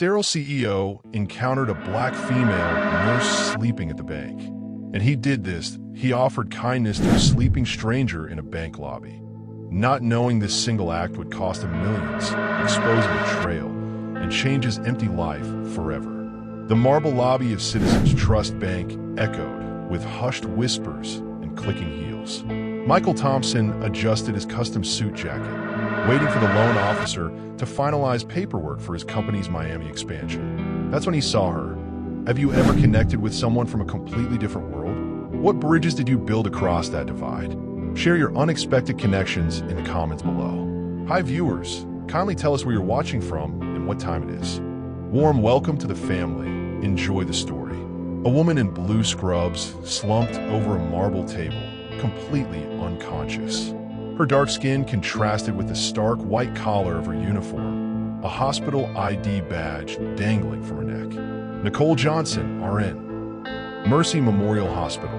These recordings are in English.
Sterile CEO encountered a black female nurse sleeping at the bank. And he offered kindness to a sleeping stranger in a bank lobby. Not knowing this single act would cost him millions, expose betrayal, and change his empty life forever. The marble lobby of Citizens Trust Bank echoed with hushed whispers and clicking heels. Michael Thompson adjusted his custom suit jacket, waiting for the loan officer to finalize paperwork for his company's Miami expansion. That's when he saw her. Have you ever connected with someone from a completely different world? What bridges did you build across that divide? Share your unexpected connections in the comments below. Hi viewers, kindly tell us where you're watching from and what time it is. Warm welcome to the family. Enjoy the story. A woman in blue scrubs slumped over a marble table, completely unconscious. Her dark skin contrasted with the stark white collar of her uniform, a hospital ID badge dangling from her neck. Nicole Johnson, RN. Mercy Memorial Hospital.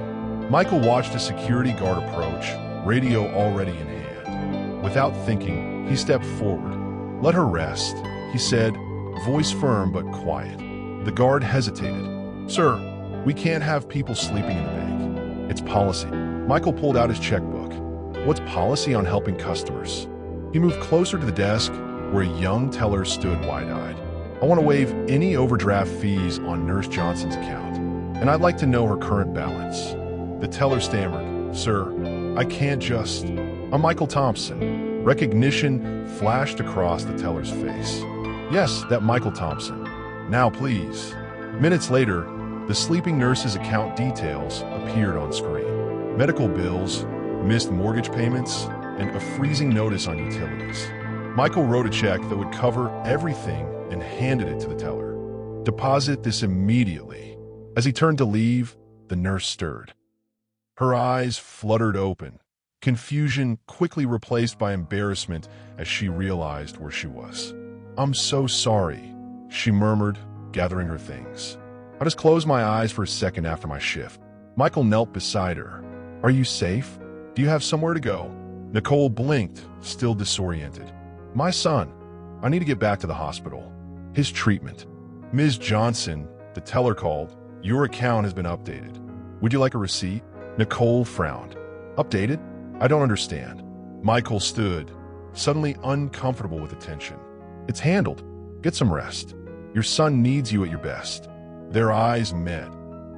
Michael watched a security guard approach, radio already in hand. Without thinking, he stepped forward. "Let her rest," he said, voice firm but quiet. The guard hesitated. "Sir, we can't have people sleeping in the bank. It's policy." Michael pulled out his checkbook. "What's policy on helping customers?" He moved closer to the desk where a young teller stood wide-eyed. "I want to waive any overdraft fees on Nurse Johnson's account, and I'd like to know her current balance." The teller stammered, "Sir, I can't just..." "I'm Michael Thompson." Recognition flashed across the teller's face. "Yes, that Michael Thompson. Now, please." Minutes later, the sleeping nurse's account details appeared on screen. Medical bills, missed mortgage payments, and a freezing notice on utilities. Michael wrote a check that would cover everything and handed it to the teller. "Deposit this immediately." As he turned to leave, the nurse stirred. Her eyes fluttered open, confusion quickly replaced by embarrassment as she realized where she was. "I'm so sorry," she murmured, gathering her things. "I just closed my eyes for a second after my shift." Michael knelt beside her. "Are you safe? Do you have somewhere to go?" Nicole blinked, still disoriented. "My son. I need to get back to the hospital. His treatment." "Ms. Johnson," the teller called, "your account has been updated. Would you like a receipt?" Nicole frowned. "Updated? I don't understand." Michael stood, suddenly uncomfortable with the tension. "It's handled. Get some rest. Your son needs you at your best." Their eyes met,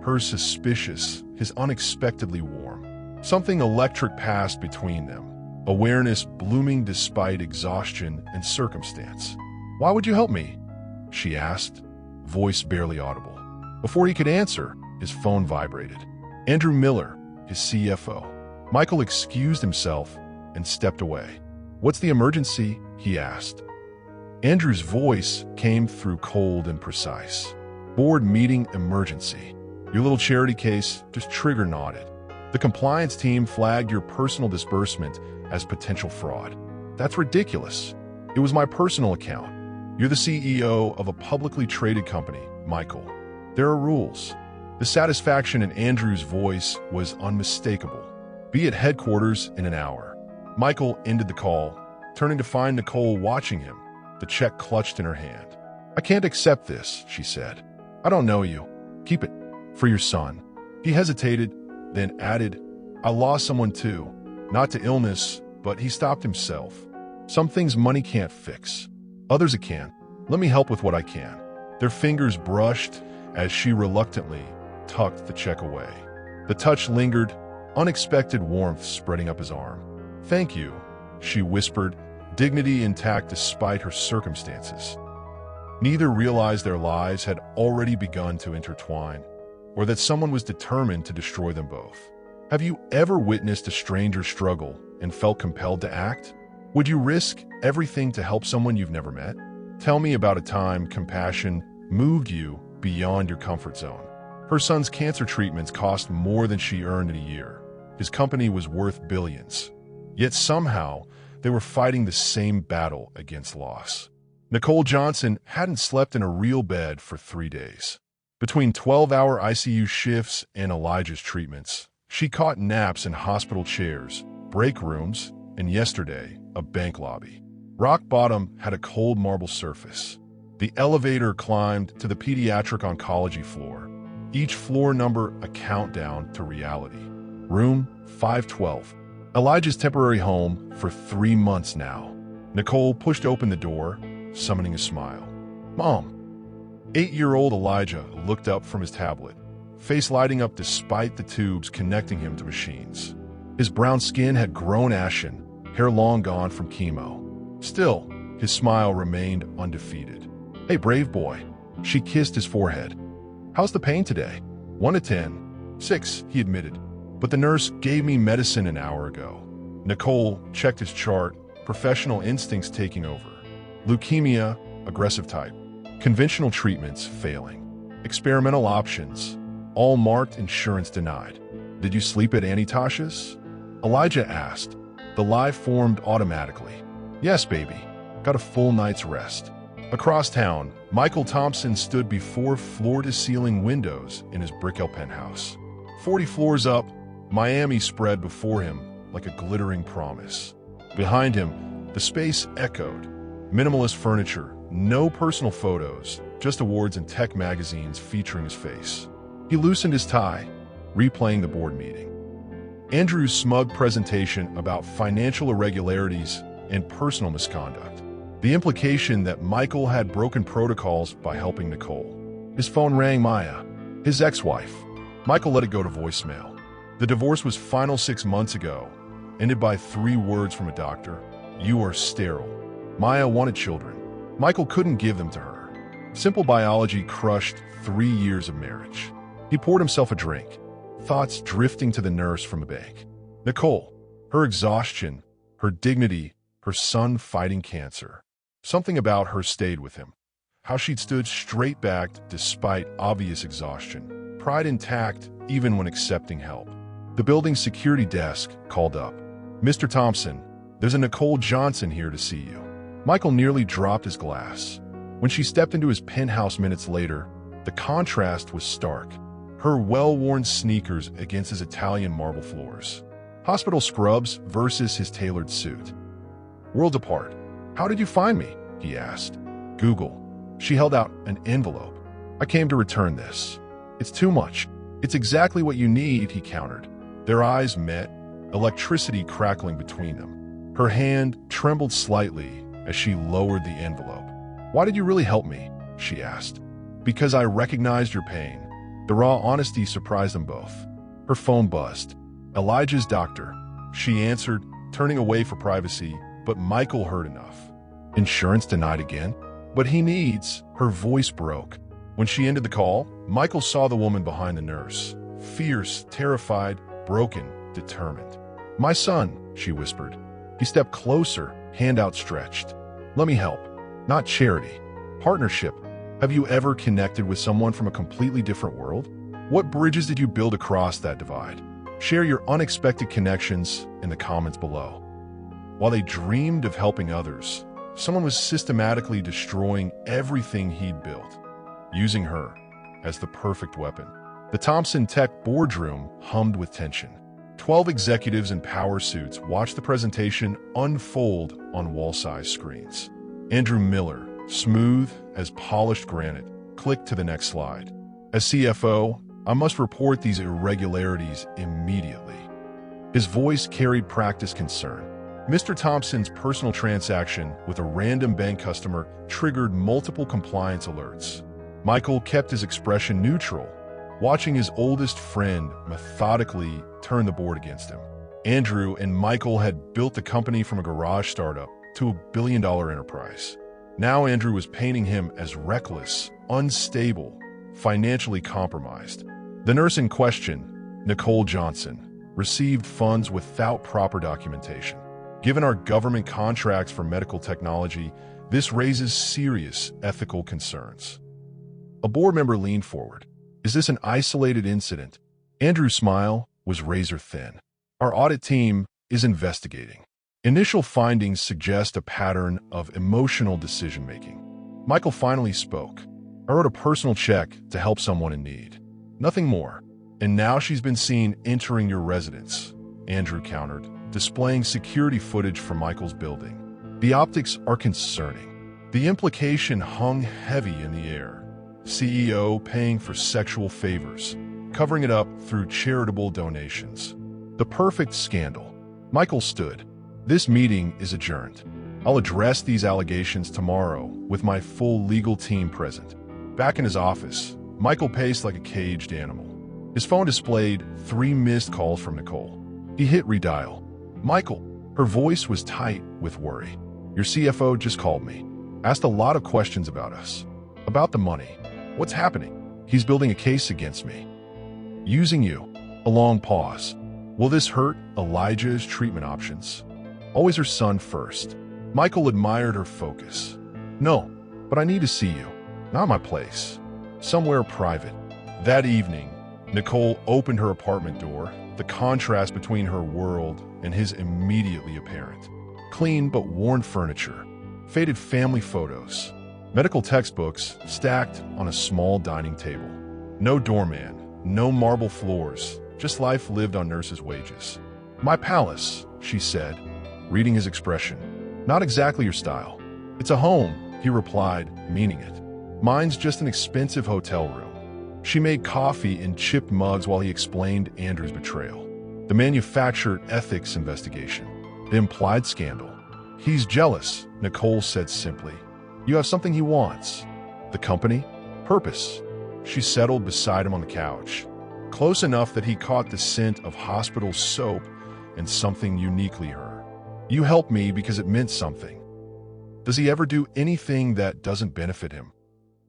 hers suspicious, his unexpectedly warm. Something electric passed between them, awareness blooming despite exhaustion and circumstance. "Why would you help me?" she asked, voice barely audible. Before he could answer, his phone vibrated. Andrew Miller, his CFO. Michael excused himself and stepped away. "What's the emergency?" he asked. Andrew's voice came through cold and precise. "Board meeting emergency. Your little charity case just trigger nodded. The compliance team flagged your personal disbursement as potential fraud." "That's ridiculous. It was my personal account. You're the CEO of a publicly traded company, Michael. There are rules." The satisfaction in Andrew's voice was unmistakable. "Be at headquarters in an hour." Michael ended the call, turning to find Nicole watching him, the check clutched in her hand. "I can't accept this," she said. "I don't know you. Keep it. For your son." He hesitated, then added, "I lost someone too. Not to illness, but he stopped himself. Some things money can't fix. Others it can. Let me help with what I can." Their fingers brushed as she reluctantly tucked the check away. The touch lingered, unexpected warmth spreading up his arm. "Thank you," she whispered, dignity intact despite her circumstances. Neither realized their lives had already begun to intertwine, or that someone was determined to destroy them both. Have you ever witnessed a stranger struggle and felt compelled to act? Would you risk everything to help someone you've never met? Tell me about a time compassion moved you beyond your comfort zone. Her son's cancer treatments cost more than she earned in a year. His company was worth billions. Yet somehow, they were fighting the same battle against loss. Nicole Johnson hadn't slept in a real bed for 3 days. Between 12-hour ICU shifts and Elijah's treatments, she caught naps in hospital chairs, break rooms, and yesterday, a bank lobby. Rock bottom had a cold marble surface. The elevator climbed to the pediatric oncology floor, each floor number a countdown to reality. Room 512. Elijah's temporary home for 3 months now. Nicole pushed open the door, summoning a smile. "Mom." 8-year-old Elijah looked up from his tablet, face lighting up despite the tubes connecting him to machines. His brown skin had grown ashen, hair long gone from chemo. Still, his smile remained undefeated. "Hey, brave boy." She kissed his forehead. "How's the pain today?" 1 to 10. 6, he admitted. "But the nurse gave me medicine an hour ago." Nicole checked his chart, professional instincts taking over. Leukemia, aggressive type. Conventional treatments failing. Experimental options, all marked insurance denied. "Did you sleep at Auntie Tasha's?" Elijah asked. The lie formed automatically. "Yes, baby. Got a full night's rest." Across town, Michael Thompson stood before floor-to-ceiling windows in his Brickell penthouse. 40 floors up, Miami spread before him like a glittering promise. Behind him, the space echoed. Minimalist furniture, no personal photos, just awards and tech magazines featuring his face. He loosened his tie, replaying the board meeting. Andrew's smug presentation about financial irregularities and personal misconduct. The implication that Michael had broken protocols by helping Nicole. His phone rang. Maya, his ex-wife. Michael let it go to voicemail. The divorce was final 6 months ago, ended by 3 words from a doctor. "You are sterile." Maya wanted children. Michael couldn't give them to her. Simple biology crushed 3 years of marriage. He poured himself a drink, thoughts drifting to the nurse from the bank. Nicole, her exhaustion, her dignity, her son fighting cancer. Something about her stayed with him. How she'd stood straight-backed despite obvious exhaustion, pride intact even when accepting help. The building's security desk called up. "Mr. Thompson, there's a Nicole Johnson here to see you." Michael nearly dropped his glass. When she stepped into his penthouse minutes later, the contrast was stark. Her well-worn sneakers against his Italian marble floors. Hospital scrubs versus his tailored suit. Worlds apart. "How did you find me?" he asked. "Google." She held out an envelope. "I came to return this." "It's too much." "It's exactly what you need," he countered. Their eyes met, electricity crackling between them. Her hand trembled slightly as she lowered the envelope. "Why did you really help me?" she asked. "Because I recognized your pain." The raw honesty surprised them both. Her phone buzzed. "Elijah's doctor." She answered, turning away for privacy, but Michael heard enough. "Insurance denied again?" "But he needs." Her voice broke. When she ended the call, Michael saw the woman behind the nurse. Fierce, terrified, broken, determined. "My son," she whispered. He stepped closer, hand outstretched. "Let me help." Not charity. Partnership. Have you ever connected with someone from a completely different world? What bridges did you build across that divide? Share your unexpected connections in the comments below. While they dreamed of helping others, someone was systematically destroying everything he'd built, using her as the perfect weapon. The Thompson Tech boardroom hummed with tension. 12 executives in power suits watched the presentation unfold on wall-sized screens. Andrew Miller, smooth as polished granite, clicked to the next slide. "As CFO, I must report these irregularities immediately." His voice carried practiced concern. Mr. Thompson's personal transaction with a random bank customer triggered multiple compliance alerts. Michael kept his expression neutral, watching his oldest friend methodically turn the board against him. Andrew and Michael had built the company from a garage startup to a billion-dollar enterprise. Now Andrew was painting him as reckless, unstable, financially compromised. The nurse in question, Nicole Johnson, received funds without proper documentation. Given our government contracts for medical technology, this raises serious ethical concerns. A board member leaned forward. "Is this an isolated incident?" Andrew's smile was razor-thin. "Our audit team is investigating. Initial findings suggest a pattern of emotional decision-making." Michael finally spoke. "I wrote a personal check to help someone in need. Nothing more. And now she's been seen entering your residence," Andrew countered, displaying security footage from Michael's building. "The optics are concerning. The implication hung heavy in the air. CEO paying for sexual favors, covering it up through charitable donations. The perfect scandal. Michael stood. This meeting is adjourned. I'll address these allegations tomorrow with my full legal team present. Back in his office, Michael paced like a caged animal. His phone displayed 3 missed calls from Nicole. He hit redial. Michael. Her voice was tight with worry. Your CFO just called me. Asked a lot of questions about us. About the money. What's happening? He's building a case against me. Using you. A long pause. Will this hurt Elijah's treatment options? Always her son first. Michael admired her focus. No, but I need to see you. Not my place. Somewhere private. That evening, Nicole opened her apartment door, the contrast between her world and his immediately apparent. Clean but worn furniture, faded family photos, medical textbooks stacked on a small dining table. No doorman, no marble floors, just life lived on nurses' wages. My palace, she said, reading his expression. Not exactly your style. It's a home, he replied, meaning it. Mine's just an expensive hotel room. She made coffee in chipped mugs while he explained Andrew's betrayal. The manufactured ethics investigation. The implied scandal. He's jealous, Nicole said simply. You have something he wants. The company? Purpose. She settled beside him on the couch, close enough that he caught the scent of hospital soap and something uniquely her. You helped me because it meant something. Does he ever do anything that doesn't benefit him?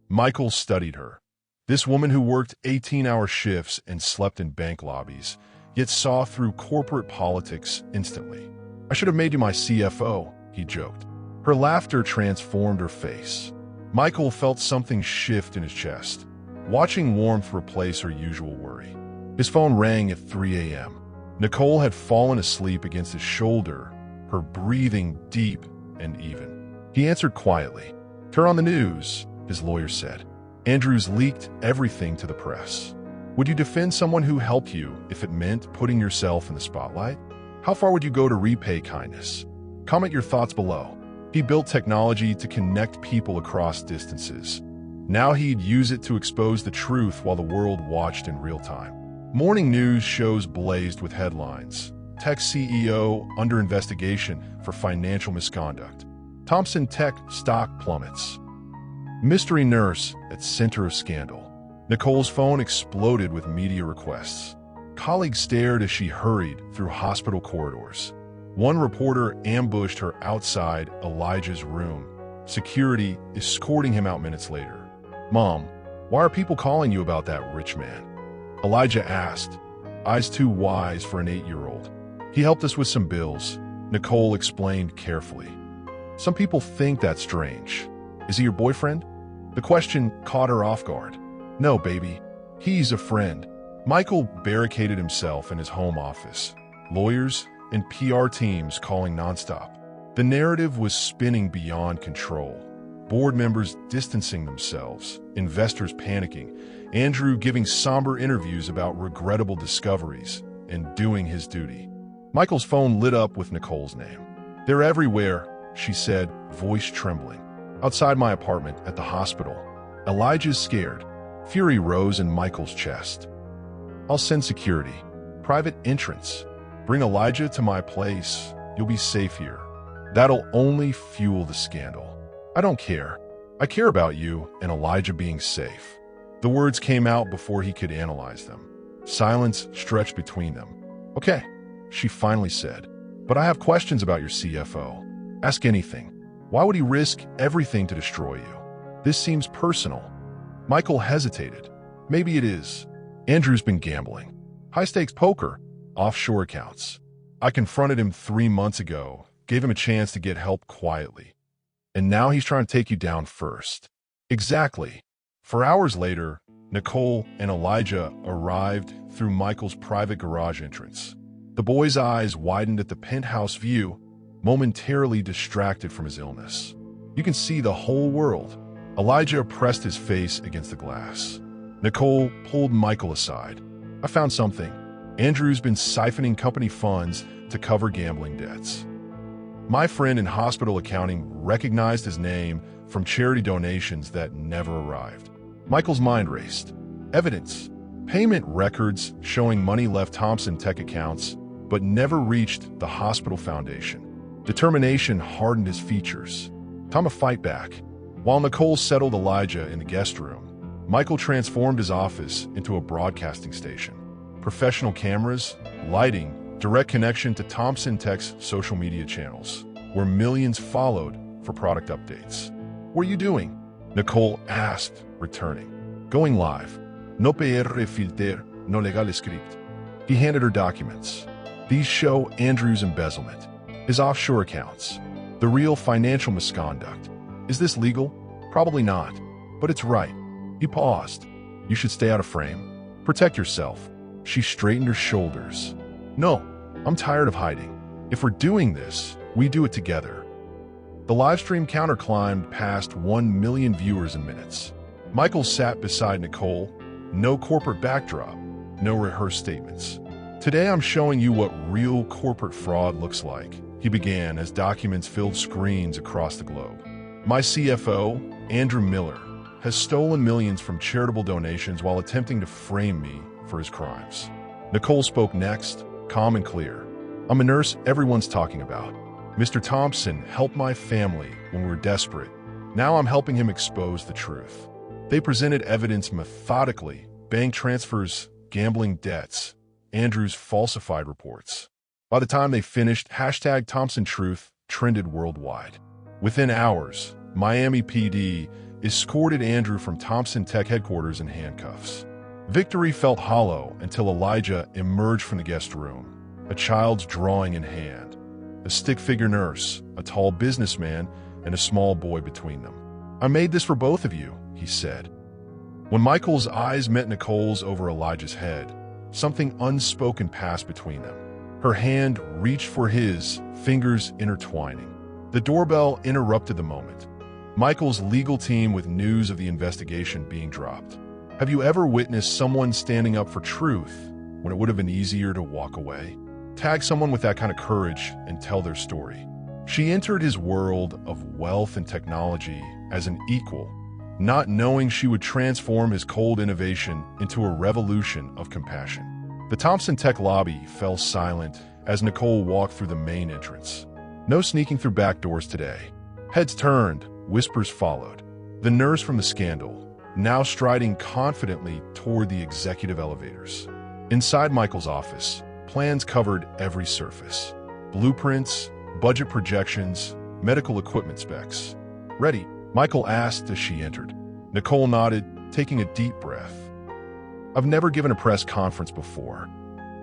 Michael studied her. This woman who worked 18-hour shifts and slept in bank lobbies, yet saw through corporate politics instantly. I should have made you my CFO, he joked. Her laughter transformed her face. Michael felt something shift in his chest, watching warmth replace her usual worry. His phone rang at 3 a.m. Nicole had fallen asleep against his shoulder, her breathing deep and even. He answered quietly. Turn on the news, his lawyer said. Andrews leaked everything to the press. Would you defend someone who helped you if it meant putting yourself in the spotlight? How far would you go to repay kindness? Comment your thoughts below. He built technology to connect people across distances. Now he'd use it to expose the truth while the world watched in real time. Morning news shows blazed with headlines. Tech CEO under investigation for financial misconduct. Thompson Tech stock plummets. Mystery nurse at center of scandal. Nicole's phone exploded with media requests. Colleagues stared as she hurried through hospital corridors. One reporter ambushed her outside Elijah's room, security escorting him out minutes later. Mom, why are people calling you about that rich man? Elijah asked, eyes too wise for an 8-year-old. He helped us with some bills, Nicole explained carefully. Some people think that's strange. Is he your boyfriend? The question caught her off guard. No, baby. He's a friend. Michael barricaded himself in his home office. Lawyers and PR teams calling nonstop. The narrative was spinning beyond control. Board members distancing themselves, investors panicking, Andrew giving somber interviews about regrettable discoveries and doing his duty. Michael's phone lit up with Nicole's name. They're everywhere, she said, voice trembling. Outside my apartment at the hospital. Elijah's scared. Fury rose in Michael's chest. I'll send security. Private entrance. Bring Elijah to my place. You'll be safe here. That'll only fuel the scandal. I don't care. I care about you and Elijah being safe. The words came out before he could analyze them. Silence stretched between them. Okay, she finally said. But I have questions about your CFO. Ask anything. Why would he risk everything to destroy you? This seems personal. Michael hesitated. Maybe it is. Andrew's been gambling. High-stakes poker. Offshore accounts. I confronted him 3 months ago, gave him a chance to get help quietly. And now he's trying to take you down first. Exactly. 4 hours later, Nicole and Elijah arrived through Michael's private garage entrance. The boy's eyes widened at the penthouse view, momentarily distracted from his illness. You can see the whole world. Elijah pressed his face against the glass. Nicole pulled Michael aside. I found something. Andrew's been siphoning company funds to cover gambling debts. My friend in hospital accounting recognized his name from charity donations that never arrived. Michael's mind raced. Evidence. Payment records showing money left Thompson Tech accounts but never reached the hospital foundation. Determination hardened his features. Time to fight back. While Nicole settled Elijah in the guest room, Michael transformed his office into a broadcasting station. Professional cameras, lighting, direct connection to Thompson Tech's social media channels, where millions followed for product updates. What are you doing? Nicole asked, returning. Going live. No PR filter, no legal script. He handed her documents. These show Andrew's embezzlement, his offshore accounts, the real financial misconduct. Is this legal? Probably not, but it's right. He paused. You should stay out of frame. Protect yourself. She straightened her shoulders. No, I'm tired of hiding. If we're doing this, we do it together. The livestream counter climbed past 1 million viewers in minutes. Michael sat beside Nicole. No corporate backdrop, no rehearsed statements. Today I'm showing you what real corporate fraud looks like, he began as documents filled screens across the globe. My CFO, Andrew Miller, has stolen millions from charitable donations while attempting to frame me for his crimes. Nicole spoke next, calm and clear. I'm a nurse everyone's talking about. Mr. Thompson helped my family when we were desperate. Now I'm helping him expose the truth. They presented evidence methodically, bank transfers, gambling debts, Andrew's falsified reports. By the time they finished, #ThompsonTruth trended worldwide. Within hours, Miami PD escorted Andrew from Thompson Tech headquarters in handcuffs. Victory felt hollow until Elijah emerged from the guest room, a child's drawing in hand. A stick-figure nurse, a tall businessman, and a small boy between them. I made this for both of you, he said. When Michael's eyes met Nicole's over Elijah's head, something unspoken passed between them. Her hand reached for his, fingers intertwining. The doorbell interrupted the moment. Michael's legal team with news of the investigation being dropped. Have you ever witnessed someone standing up for truth when it would have been easier to walk away? Tag someone with that kind of courage and tell their story. She entered his world of wealth and technology as an equal, not knowing she would transform his cold innovation into a revolution of compassion. The Thompson Tech lobby fell silent as Nicole walked through the main entrance. No sneaking through back doors today. Heads turned, whispers followed. The nurse from the scandal, now striding confidently toward the executive elevators. Inside Michael's office, plans covered every surface. Blueprints, budget projections, medical equipment specs. Ready? Michael asked as she entered. Nicole nodded, taking a deep breath. I've never given a press conference before.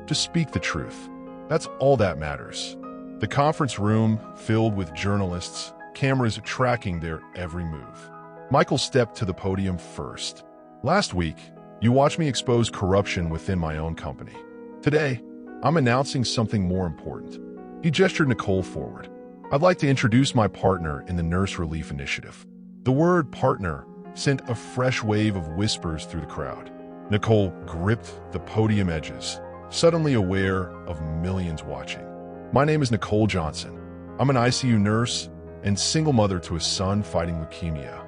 Just speak the truth. That's all that matters. The conference room filled with journalists, cameras tracking their every move. Michael stepped to the podium first. Last week, you watched me expose corruption within my own company. Today, I'm announcing something more important. He gestured Nicole forward. I'd like to introduce my partner in the Nurse Relief Initiative. The word partner sent a fresh wave of whispers through the crowd. Nicole gripped the podium edges, suddenly aware of millions watching. My name is Nicole Johnson. I'm an ICU nurse and single mother to a son fighting leukemia.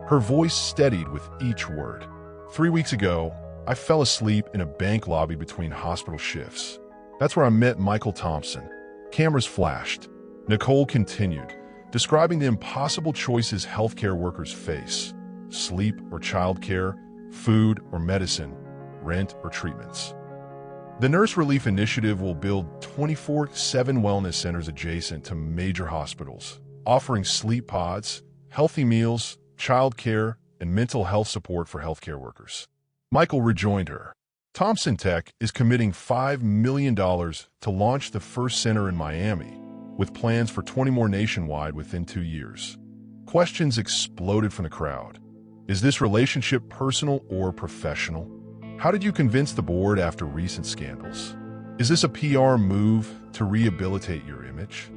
Her voice steadied with each word. 3 weeks ago, I fell asleep in a bank lobby between hospital shifts. That's where I met Michael Thompson. Cameras flashed. Nicole continued, describing the impossible choices healthcare workers face: sleep or childcare, food or medicine, rent or treatments. The Nurse Relief Initiative will build 24/7 wellness centers adjacent to major hospitals, offering sleep pods, healthy meals, childcare, and mental health support for healthcare workers. Michael rejoined her. Thompson Tech is committing $5 million to launch the first center in Miami, with plans for 20 more nationwide within 2 years. Questions exploded from the crowd. Is this relationship personal or professional? How did you convince the board after recent scandals? Is this a PR move to rehabilitate your image?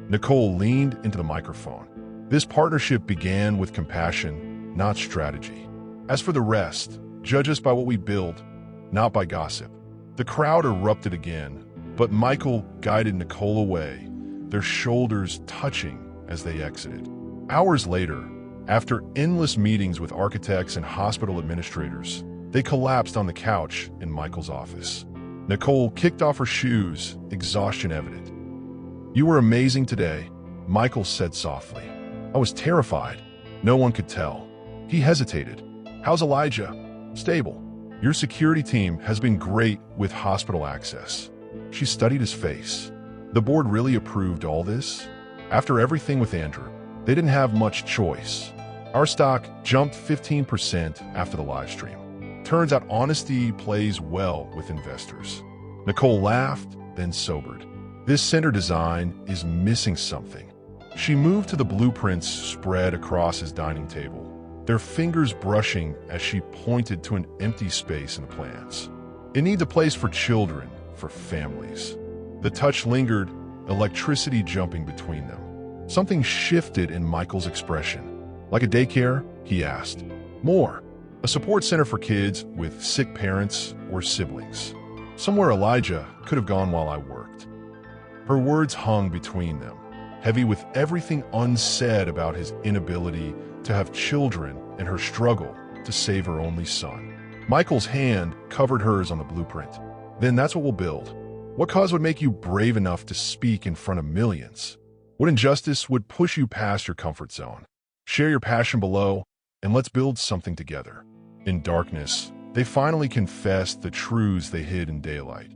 Nicole leaned into the microphone. This partnership began with compassion, not strategy. As for the rest, judge us by what we build, not by gossip. The crowd erupted again, but Michael guided Nicole away, their shoulders touching as they exited. Hours later, After endless meetings with architects and hospital administrators, they collapsed on the couch in Michael's office. Nicole kicked off her shoes, exhaustion evident. "You were amazing today," Michael said softly. "I was terrified. No one could tell." He hesitated. "How's Elijah?" "Stable. Your security team has been great with hospital access." She studied his face. "The board really approved all this?" "After everything with Andrew, they didn't have much choice. Our stock jumped 15% after the live stream. Turns out honesty plays well with investors." Nicole laughed, then sobered. "This center design is missing something." She moved to the blueprints spread across his dining table, their fingers brushing as she pointed to an empty space in the plans. "It needs a place for children, for families." The touch lingered, electricity jumping between them. Something shifted in Michael's expression. "Like a daycare?" he asked. "More. A support center for kids with sick parents or siblings. Somewhere Elijah could have gone while I worked." Her words hung between them, heavy with everything unsaid about his inability to have children and her struggle to save her only son. Michael's hand covered hers on the blueprint. "Then that's what we'll build. What cause would make you brave enough to speak in front of millions? What injustice would push you past your comfort zone? Share your passion below, and let's build something together." In darkness, they finally confessed the truths they hid in daylight.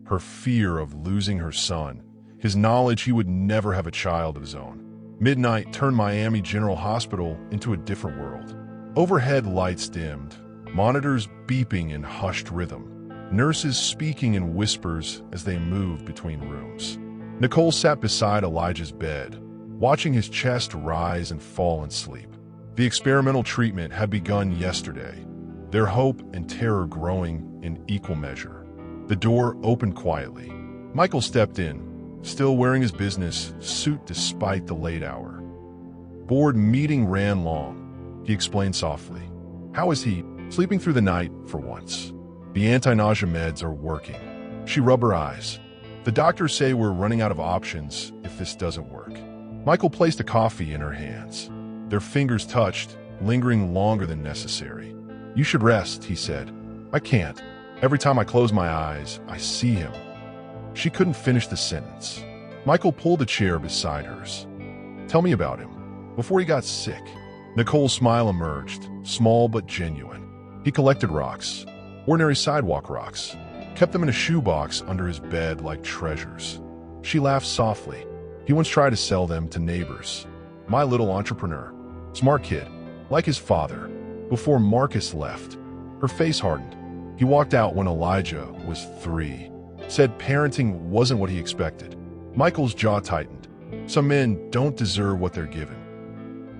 Her fear of losing her son, his knowledge he would never have a child of his own. Midnight turned Miami General Hospital into a different world. Overhead lights dimmed, monitors beeping in hushed rhythm, nurses speaking in whispers as they moved between rooms. Nicole sat beside Elijah's bed, watching his chest rise and fall in sleep. The experimental treatment had begun yesterday, their hope and terror growing in equal measure. The door opened quietly. Michael stepped in, still wearing his business suit despite the late hour. "Board meeting ran long," he explained softly. "How is he?" "Sleeping through the night, for once. The anti-nausea meds are working." She rubbed her eyes. "The doctors say we're running out of options if this doesn't work." Michael placed a coffee in her hands. Their fingers touched, lingering longer than necessary. "You should rest," he said. "I can't. Every time I close my eyes, I see him." She couldn't finish the sentence. Michael pulled a chair beside hers. "Tell me about him. Before he got sick." Nicole's smile emerged, small but genuine. "He collected rocks, ordinary sidewalk rocks, kept them in a shoebox under his bed like treasures." She laughed softly. "He once tried to sell them to neighbors. My little entrepreneur. Smart kid, like his father." Before Marcus left, her face hardened. He walked out when Elijah was 3. Said parenting wasn't what he expected. Michael's jaw tightened. Some men don't deserve what they're given,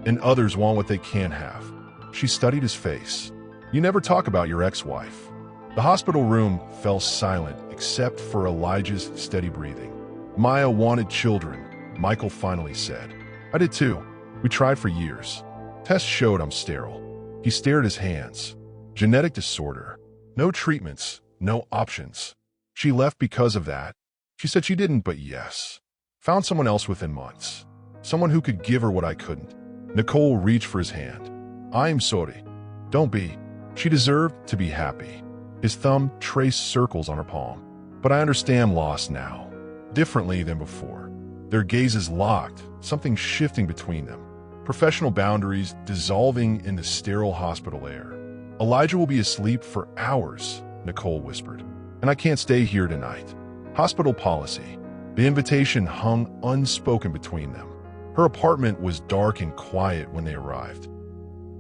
and others want what they can't have. She studied his face. "You never talk about your ex-wife." The hospital room fell silent except for Elijah's steady breathing. "Maya wanted children," Michael finally said. "I did too. We tried for years. Tests showed I'm sterile." He stared at his hands. "Genetic disorder. No treatments, no options." She left because of that. She said she didn't, but yes. Found someone else within months. Someone who could give her what I couldn't. Nicole reached for his hand. "I'm sorry." "Don't be." She deserved to be happy. His thumb traced circles on her palm. "But I understand loss now. Differently than before." Their gazes locked, something shifting between them. Professional boundaries dissolving in the sterile hospital air. "Elijah will be asleep for hours," Nicole whispered. "And I can't stay here tonight." Hospital policy. The invitation hung unspoken between them. Her apartment was dark and quiet when they arrived.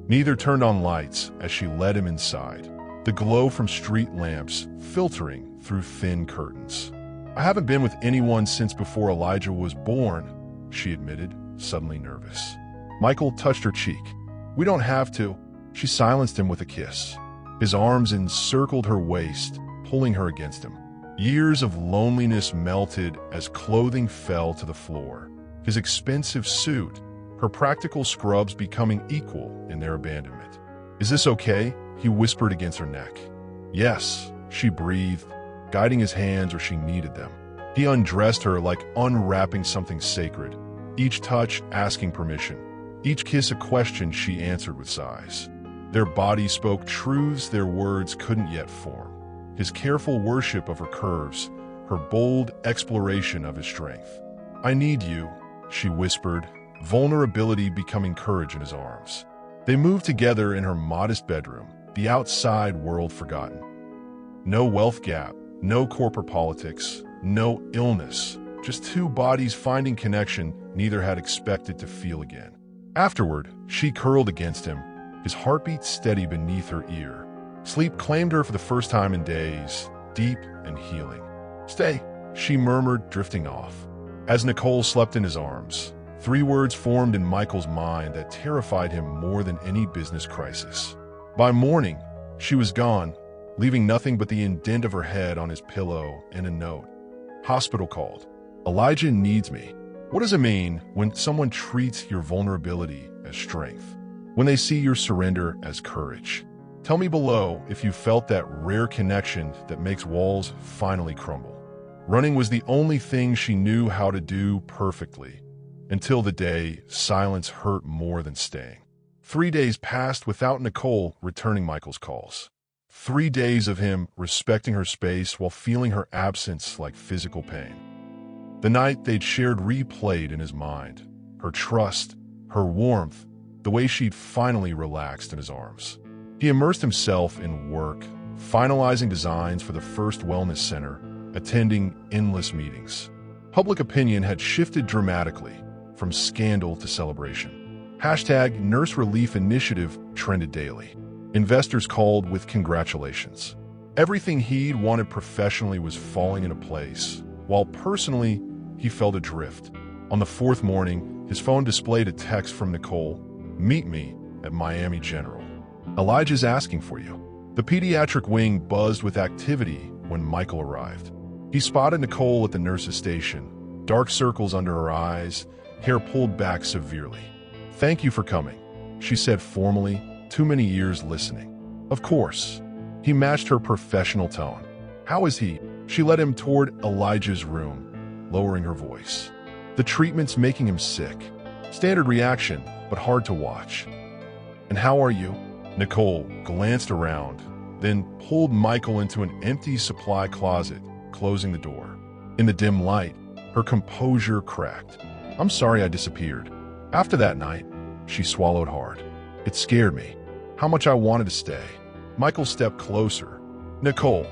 Neither turned on lights as she led him inside, the glow from street lamps filtering through thin curtains. "I haven't been with anyone since before Elijah was born," she admitted, suddenly nervous. Michael touched her cheek. "We don't have to." She silenced him with a kiss. His arms encircled her waist, pulling her against him. Years of loneliness melted as clothing fell to the floor. His expensive suit, her practical scrubs becoming equal in their abandonment. "Is this okay?" he whispered against her neck. "Yes," she breathed, guiding his hands where she needed them. He undressed her like unwrapping something sacred, each touch asking permission. each kiss a question she answered with sighs. Their bodies spoke truths their words couldn't yet form. His careful worship of her curves, her bold exploration of his strength. "I need you," she whispered, vulnerability becoming courage in his arms. They moved together in her modest bedroom, the outside world forgotten. No wealth gap, no corporate politics, no illness, just two bodies finding connection neither had expected to feel again. Afterward, she curled against him, his heartbeat steady beneath her ear. Sleep claimed her for the first time in days, deep and healing. "Stay," she murmured, drifting off. As Nicole slept in his arms, three words formed in Michael's mind that terrified him more than any business crisis. By morning, she was gone, leaving nothing but the indent of her head on his pillow and a note. "Hospital called. Elijah needs me." What does it mean when someone treats your vulnerability as strength? When they see your surrender as courage? Tell me below if you felt that rare connection that makes walls finally crumble. Running was the only thing she knew how to do perfectly, until the day silence hurt more than staying. 3 days passed without Nicole returning Michael's calls. 3 days of him respecting her space while feeling her absence like physical pain. The night they'd shared replayed in his mind, her trust, her warmth, the way she'd finally relaxed in his arms. He immersed himself in work, finalizing designs for the first wellness center, attending endless meetings. Public opinion had shifted dramatically, from scandal to celebration. #Nurse Relief Initiative trended daily. Investors called with congratulations. Everything he'd wanted professionally was falling into place, while personally, he felt adrift. On the 4th morning, his phone displayed a text from Nicole, "Meet me at Miami General. Elijah's asking for you." The pediatric wing buzzed with activity when Michael arrived. He spotted Nicole at the nurse's station, dark circles under her eyes, hair pulled back severely. "Thank you for coming," she said formally, too many years listening. "Of course." He matched her professional tone. "How is he?" She led him toward Elijah's room, lowering her voice. "The treatment's making him sick. Standard reaction, but hard to watch." "And how are you?" Nicole glanced around, then pulled Michael into an empty supply closet, closing the door. In the dim light, her composure cracked. "I'm sorry I disappeared. After that night," she swallowed hard. "It scared me. How much I wanted to stay." Michael stepped closer. "Nicole,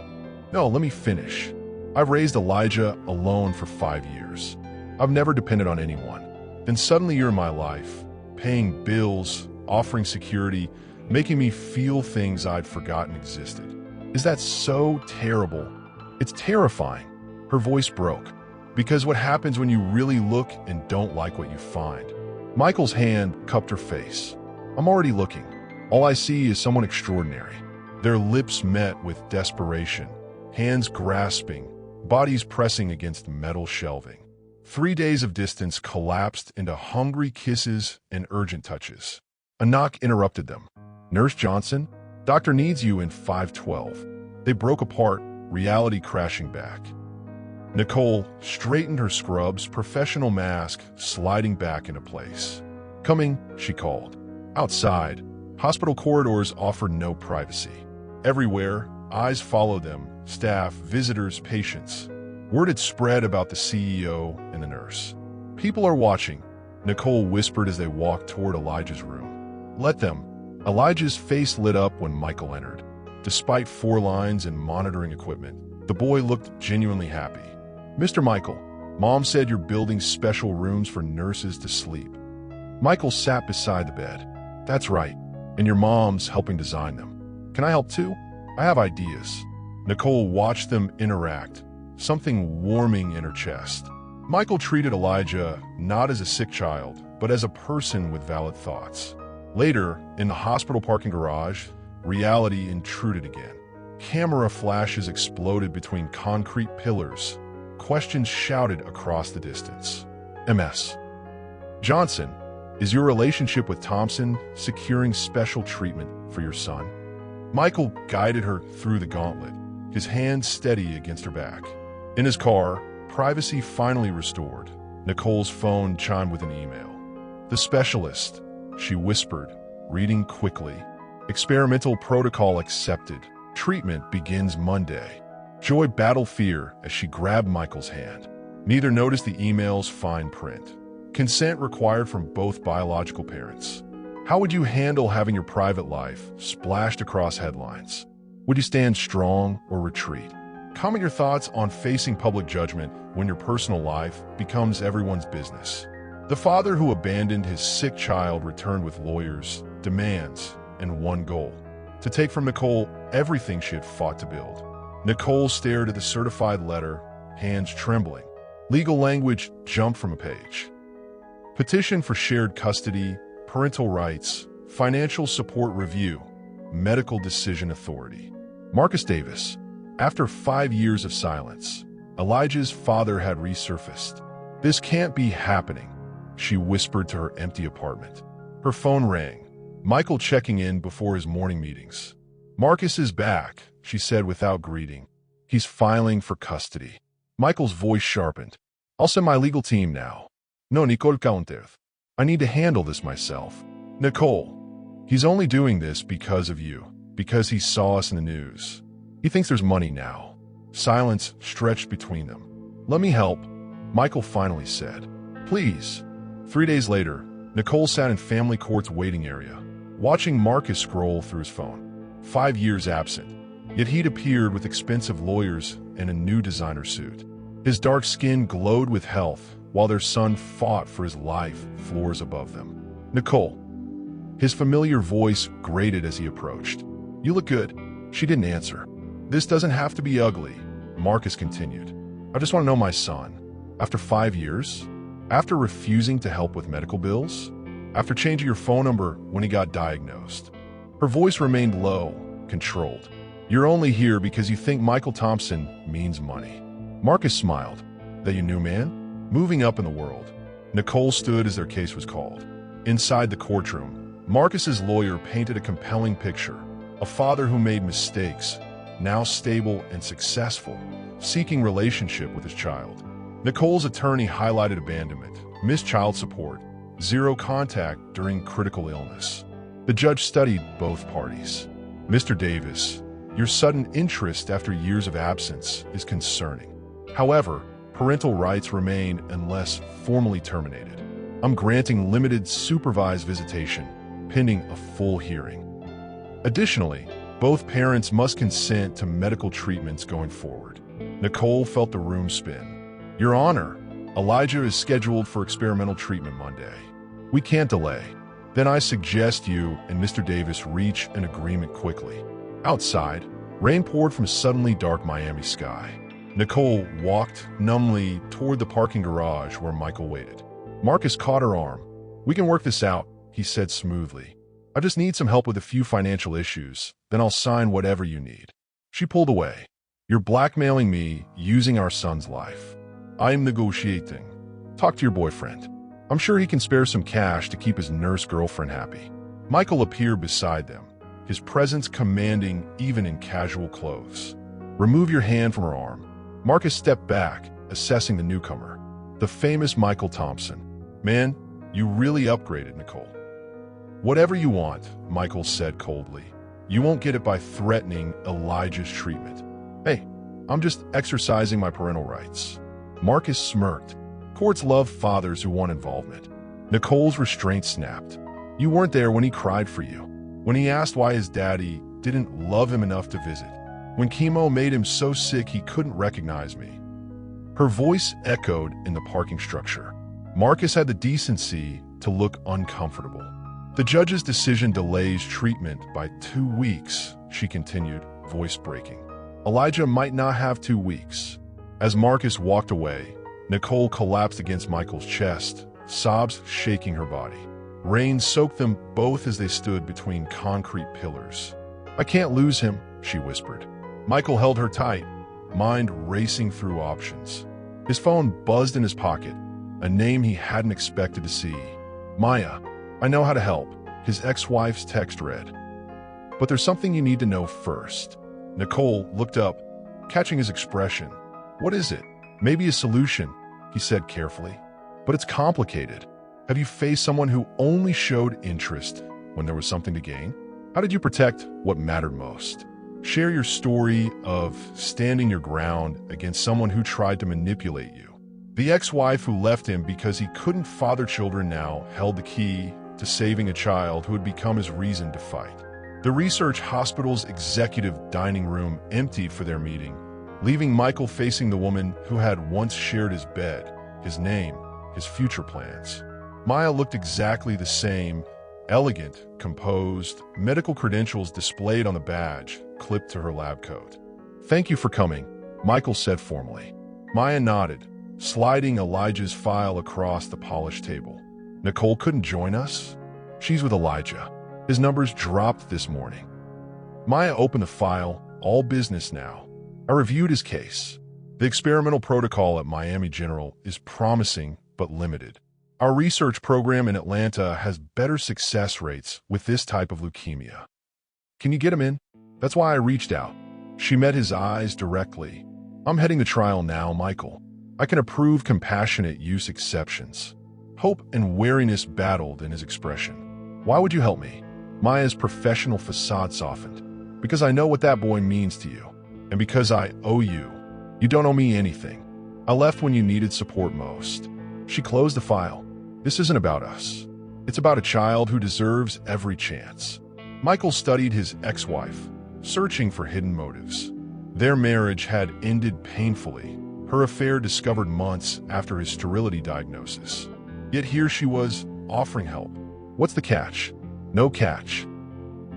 no, let me finish. I've raised Elijah alone for 5 years. I've never depended on anyone. Then suddenly you're in my life, paying bills, offering security, making me feel things I'd forgotten existed. Is that so terrible? It's terrifying." Her voice broke. "Because what happens when you really look and don't like what you find?" Michael's hand cupped her face. "I'm already looking. All I see is someone extraordinary." Their lips met with desperation, hands grasping, bodies pressing against metal shelving. 3 days of distance collapsed into hungry kisses and urgent touches. A knock interrupted them. "Nurse Johnson, doctor needs you in 512. They broke apart, reality crashing back. Nicole straightened her scrubs, professional mask sliding back into place. "Coming," she called. Outside, hospital corridors offered no privacy. Everywhere, eyes followed them, staff, visitors, patients. Word had spread about the CEO and the nurse. "People are watching," Nicole whispered as they walked toward Elijah's room. "Let them." Elijah's face lit up when Michael entered. Despite 4 lines and monitoring equipment, the boy looked genuinely happy. "Mr. Michael, Mom said you're building special rooms for nurses to sleep." Michael sat beside the bed. "That's right, and your mom's helping design them. Can I help too? I have ideas." Nicole watched them interact, something warming in her chest. Michael treated Elijah not as a sick child, but as a person with valid thoughts. Later, in the hospital parking garage, reality intruded again. Camera flashes exploded between concrete pillars. Questions shouted across the distance. "MS. Johnson, is your relationship with Thompson securing special treatment for your son?" Michael guided her through the gauntlet, his hand steady against her back. In his car, privacy finally restored. Nicole's phone chimed with an email. "The specialist. she whispered, reading quickly. Experimental protocol accepted. Treatment begins Monday. Joy battled fear as she grabbed Michael's hand. Neither noticed the email's fine print. Consent required from both biological parents. How would you handle having your private life splashed across headlines? Would you stand strong or retreat? Comment your thoughts on facing public judgment when your personal life becomes everyone's business. The father who abandoned his sick child returned with lawyers, demands, and one goal: to take from Nicole everything she had fought to build. Nicole stared at the certified letter, hands trembling. Legal language jumped from a page. Petition for shared custody, parental rights, financial support review, medical decision authority. Marcus Davis. After 5 years of silence, Elijah's father had resurfaced. This can't be happening, she whispered to her empty apartment. Her phone rang. Michael checking in before his morning meetings. Marcus is back, she said without greeting. He's filing for custody. Michael's voice sharpened. I'll send my legal team now. No, Nicole Counterth. I need to handle this myself. Nicole. He's only doing this because of you, because he saw us in the news. He thinks there's money now. Silence stretched between them. Let me help, Michael finally said. Please. 3 days later, Nicole sat in family court's waiting area, watching Marcus scroll through his phone. 5 years absent, yet he'd appeared with expensive lawyers and a new designer suit. His dark skin glowed with health, while their son fought for his life floors above them. Nicole. His familiar voice grated as he approached. You look good. She didn't answer. This doesn't have to be ugly, Marcus continued. I just want to know my son. After 5 years? After refusing to help with medical bills? After changing your phone number when he got diagnosed? Her voice remained low, controlled. You're only here because you think Michael Thompson means money. Marcus smiled. That you knew, man? Moving up in the world. Nicole stood as their case was called. Inside the courtroom, Marcus's lawyer painted a compelling picture. A father who made mistakes, now stable and successful, seeking relationship with his child. Nicole's attorney highlighted abandonment, missed child support, zero contact during critical illness. The judge studied both parties. Mr. Davis, your sudden interest after years of absence is concerning. However, parental rights remain unless formally terminated. I'm granting limited supervised visitation, pending a full hearing. Additionally, both parents must consent to medical treatments going forward. Nicole felt the room spin. Your Honor, Elijah is scheduled for experimental treatment Monday. We can't delay. Then I suggest you and Mr. Davis reach an agreement quickly. Outside, rain poured from suddenly dark Miami sky. Nicole walked numbly toward the parking garage where Michael waited. Marcus caught her arm. We can work this out, he said smoothly. I just need some help with a few financial issues, then I'll sign whatever you need. She pulled away. You're blackmailing me using our son's life. I'm negotiating. Talk to your boyfriend. I'm sure he can spare some cash to keep his nurse girlfriend happy. Michael appeared beside them, his presence commanding even in casual clothes. Remove your hand from her arm. Marcus stepped back, assessing the newcomer. The famous Michael Thompson. Man, you really upgraded, Nicole. Whatever you want, Michael said coldly. You won't get it by threatening Elijah's treatment. Hey, I'm just exercising my parental rights. Marcus smirked. Courts love fathers who want involvement. Nicole's restraint snapped. You weren't there when he cried for you, when he asked why his daddy didn't love him enough to visit, when chemo made him so sick he couldn't recognize me. Her voice echoed in the parking structure. Marcus had the decency to look uncomfortable. The judge's decision delays treatment by 2 weeks, she continued, voice breaking. Elijah might not have 2 weeks. As Marcus walked away, Nicole collapsed against Michael's chest, sobs shaking her body. Rain soaked them both as they stood between concrete pillars. I can't lose him, she whispered. Michael held her tight, mind racing through options. His phone buzzed in his pocket, a name he hadn't expected to see. Maya, I know how to help, his ex-wife's text read. But there's something you need to know first. Nicole looked up, catching his expression. What is it? Maybe a solution, he said carefully. But it's complicated. Have you faced someone who only showed interest when there was something to gain? How did you protect what mattered most? Share your story of standing your ground against someone who tried to manipulate you. The ex-wife who left him because he couldn't father children now held the key to saving a child who had become his reason to fight. The research hospital's executive dining room emptied for their meeting, leaving Michael facing the woman who had once shared his bed, his name, his future plans. Maya looked exactly the same, elegant, composed, medical credentials displayed on the badge, clipped to her lab coat. "Thank you for coming," Michael said formally. Maya nodded, sliding Elijah's file across the polished table. "Nicole couldn't join us? She's with Elijah. His numbers dropped this morning." Maya opened the file, all business now. "I reviewed his case. The experimental protocol at Miami General is promising but limited. Our research program in Atlanta has better success rates with this type of leukemia. Can you get him in? That's why I reached out." She met his eyes directly. "I'm heading the trial now, Michael. I can approve compassionate use exceptions." Hope and wariness battled in his expression. "Why would you help me?" Maya's professional facade softened. "Because I know what that boy means to you. And because I owe you. You don't owe me anything. I left when you needed support most." She closed the file. "This isn't about us. It's about a child who deserves every chance." Michael studied his ex-wife, searching for hidden motives. Their marriage had ended painfully, her affair discovered months after his sterility diagnosis. Yet here she was, offering help. "What's the catch?" "No catch.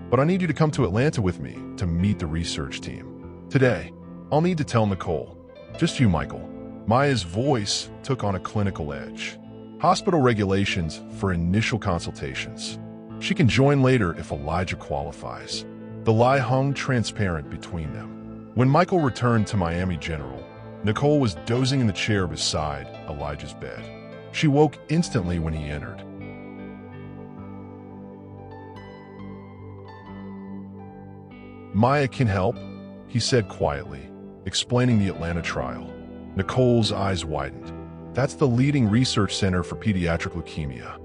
But I need you to come to Atlanta with me to meet the research team. Today, I'll need to tell Nicole. Just you, Michael." Maya's voice took on a clinical edge. "Hospital regulations for initial consultations. She can join later if Elijah qualifies." The lie hung transparent between them. When Michael returned to Miami General, Nicole was dozing in the chair beside Elijah's bed. She woke instantly when he entered. "Maya can help," he said quietly, explaining the Atlanta trial. Nicole's eyes widened. "That's the leading research center for pediatric leukemia."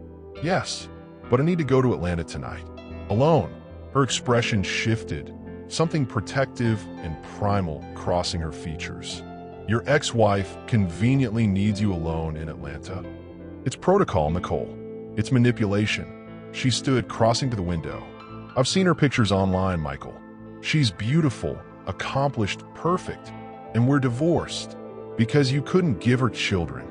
"Yes, but I need to go to Atlanta tonight." "Alone?" Her expression shifted, something protective and primal crossing her features. "Your ex-wife conveniently needs you alone in Atlanta." "It's protocol, Nicole. It's manipulation." She stood, crossing to the window. "I've seen her pictures online, Michael. She's beautiful, accomplished, perfect, and we're divorced because you couldn't give her children."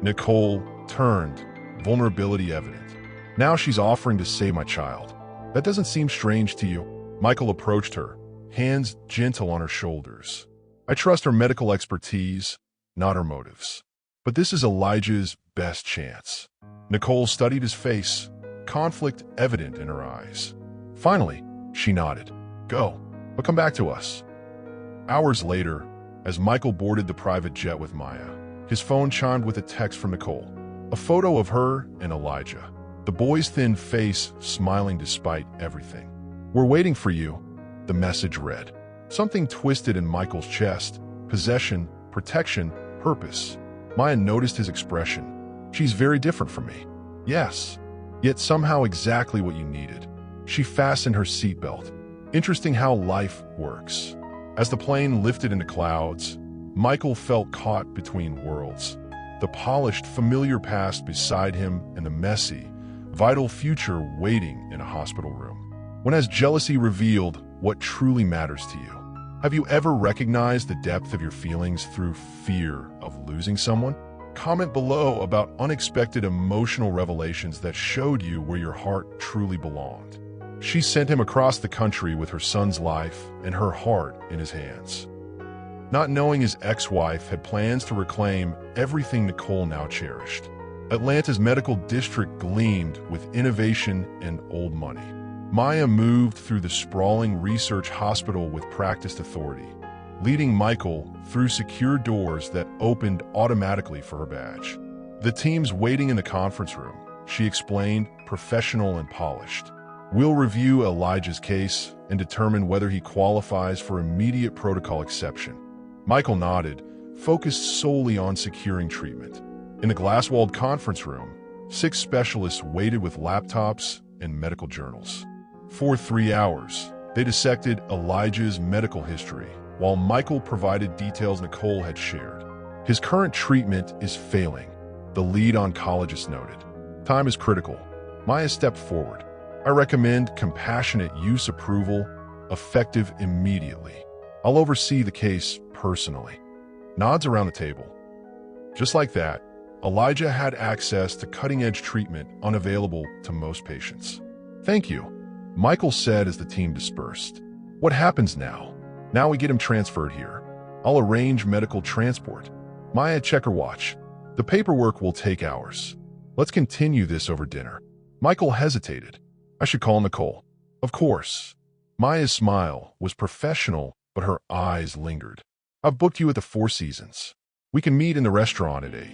Nicole turned, vulnerability evident. "Now she's offering to save my child. That doesn't seem strange to you?" Michael approached her, hands gentle on her shoulders. "I trust her medical expertise, not her motives. But this is Elijah's best chance." Nicole studied his face, conflict evident in her eyes. Finally, she nodded. "Go, but come back to us." Hours later, as Michael boarded the private jet with Maya, his phone chimed with a text from Nicole. A photo of her and Elijah, the boy's thin face smiling despite everything. "We're waiting for you," the message read. Something twisted in Michael's chest. Possession, protection, purpose. Maya noticed his expression. "She's very different from me." "Yes, yet somehow exactly what you needed." She fastened her seatbelt. Interesting how life works. As the plane lifted into clouds, Michael felt caught between worlds. The polished, familiar past beside him and the messy, vital future waiting in a hospital room. When has jealousy revealed what truly matters to you? Have you ever recognized the depth of your feelings through fear of losing someone? Comment below about unexpected emotional revelations that showed you where your heart truly belonged. She sent him across the country with her son's life and her heart in his hands. Not knowing his ex-wife had plans to reclaim everything Nicole now cherished. Atlanta's medical district gleamed with innovation and old money. Maya moved through the sprawling research hospital with practiced authority, leading Michael through secure doors that opened automatically for her badge. The team's waiting in the conference room, she explained, professional and polished. "We'll review Elijah's case and determine whether he qualifies for immediate protocol exception." Michael nodded, focused solely on securing treatment. In the glass-walled conference room, 6 specialists waited with laptops and medical journals. For 3 hours, they dissected Elijah's medical history, while Michael provided details Nicole had shared. His current treatment is failing, the lead oncologist noted. Time is critical. Maya stepped forward. I recommend compassionate use approval, effective immediately. I'll oversee the case personally. Nods around the table. Just like that, Elijah had access to cutting-edge treatment unavailable to most patients. Thank you, Michael said as the team dispersed. What happens now? Now we get him transferred here. I'll arrange medical transport. Maya, check her watch. The paperwork will take hours. Let's continue this over dinner. Michael hesitated. I should call Nicole. Of course. Maya's smile was professional, but her eyes lingered. I've booked you at the Four Seasons. We can meet in the restaurant at 8.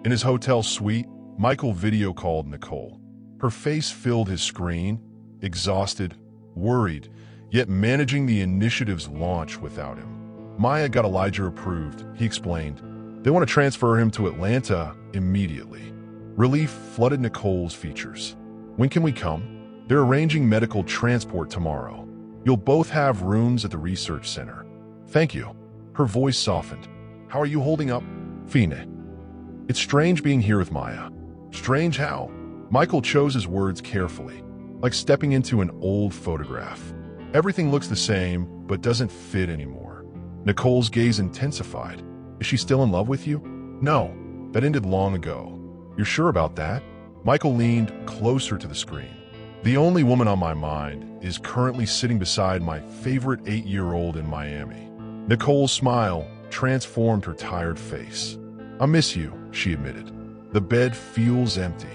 In his hotel suite, Michael video called Nicole. Her face filled his screen, exhausted, worried, yet managing the initiative's launch without him. Maya got Elijah approved, he explained. They want to transfer him to Atlanta immediately. Relief flooded Nicole's features. When can we come? They're arranging medical transport tomorrow. You'll both have rooms at the research center. Thank you. Her voice softened. How are you holding up? Fine. It's strange being here with Maya. Strange how? Michael chose his words carefully, like stepping into an old photograph. Everything looks the same, but doesn't fit anymore. Nicole's gaze intensified. Is she still in love with you? No, that ended long ago. You're sure about that? Michael leaned closer to the screen. The only woman on my mind is currently sitting beside my favorite 8-year-old in Miami. Nicole's smile transformed her tired face. I miss you, she admitted. The bed feels empty.